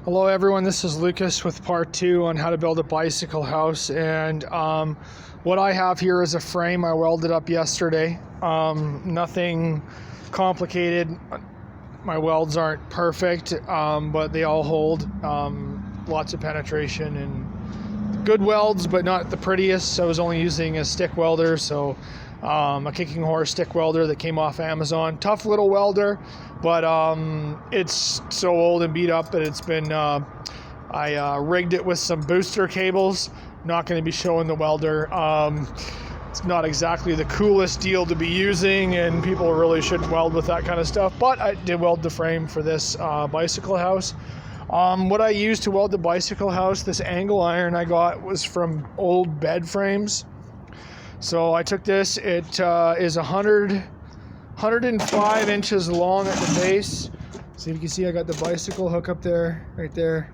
Hello everyone, this is Lucas with part 2 on how to build a bicycle house, and what I have here is a frame I welded up yesterday. Nothing complicated. My welds aren't perfect, but they all hold. Lots of penetration and good welds, but not the prettiest. So I was only using a stick welder, so a Kicking Horse stick welder that came off Amazon. Tough little welder, but it's so old and beat up that it's been I rigged it with some booster cables. Not going to be showing the welder. It's not exactly the coolest deal to be using, and people really shouldn't weld with that kind of stuff, but I did weld the frame for this bicycle house. What I used to weld the bicycle house, this angle iron I got, was from old bed frames. So I took this. It is 105 inches long at the base. So if you can see, I got the bicycle hook up there, right there.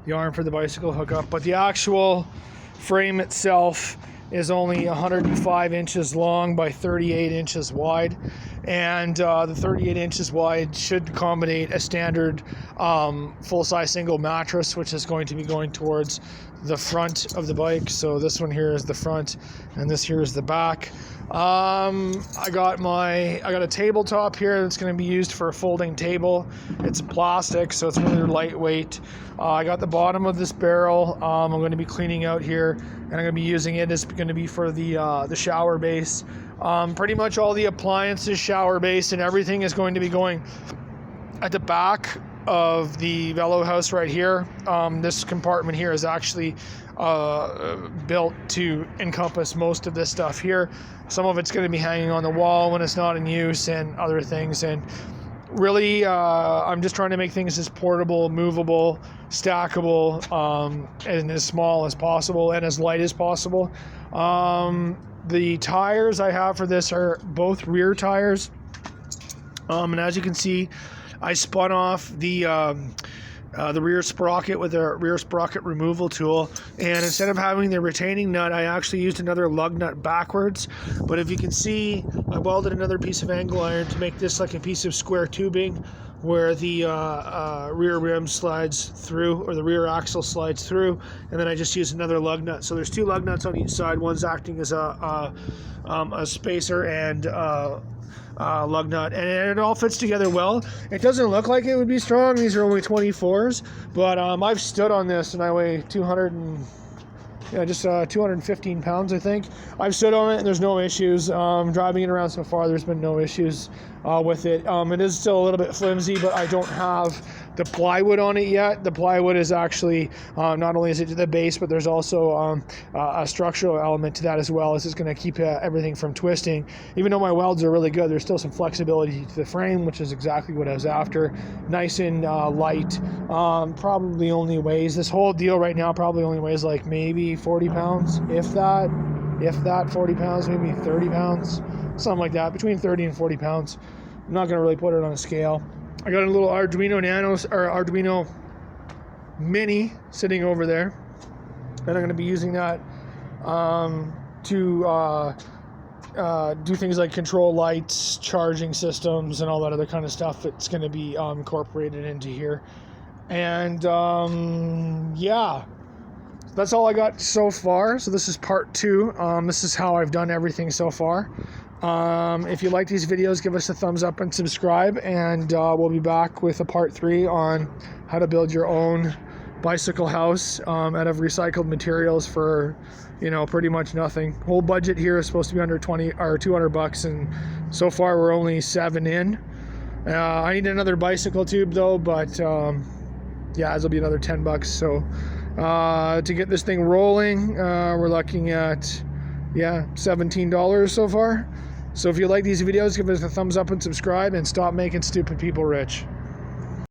The arm for the bicycle hook up. But the actual frame itself is only 105 inches long by 38 inches wide. And the 38 inches wide should accommodate a standard full-size single mattress, which is going to be going towards the front of the bike. So this one here is the front, and this here is the back. I got a tabletop here that's going to be used for a folding table. It's plastic, so it's really lightweight. I got the bottom of this barrel. I'm going to be cleaning out here, and I'm going to be using it as going to be for the shower base. Pretty much all the appliances, shower base, and everything is going to be going at the back of the Velo house right here. This compartment here is actually built to encompass most of this stuff here. Some of it's going to be hanging on the wall when it's not in use, and other things. And really, I'm just trying to make things as portable, movable, stackable, and as small as possible and as light as possible. The tires I have for this are both rear tires, and as you can see, I spun off the rear sprocket with a rear sprocket removal tool, and instead of having the retaining nut, I actually used another lug nut backwards. But if you can see, I welded another piece of angle iron to make this like a piece of square tubing where the rear rim slides through, or the rear axle slides through, and then I just used another lug nut. So there's two lug nuts on each side. One's acting as a spacer and lug nut, and it all fits together well. It doesn't look like it would be strong. These are only 24s, but I've stood on this and I weigh 215 pounds, I think. I've stood on it and there's no issues. Driving it around so far, there's been no issues with it. It is still a little bit flimsy, but I don't have the plywood on it yet. The plywood is actually, not only is it to the base, but there's also a structural element to that as well. This is going to keep everything from twisting. Even though my welds are really good, there's still some flexibility to the frame, which is exactly what I was after. Nice and light. Probably only weighs, this whole deal right now probably only weighs like maybe 40 pounds, if that 40 pounds, maybe 30 pounds, something like that, between 30 and 40 pounds. I'm not going to really put it on a scale. I got a little Arduino Arduino Mini sitting over there, and I'm going to be using that to do things like control lights, charging systems, and all that other kind of stuff that's going to be incorporated into here. And yeah, that's all I got so far. So this is part 2. This is how I've done everything so far. If you like these videos, give us a thumbs up and subscribe, and we'll be back with a part 3 on how to build your own bicycle house out of recycled materials for, pretty much nothing. Whole budget here is supposed to be under 20 or 200 bucks, and so far we're only 7 in. I need another bicycle tube though, but yeah, this will be another 10 bucks. So to get this thing rolling, we're looking at $17 so far. So if you like these videos, give us a thumbs up and subscribe, and stop making stupid people rich.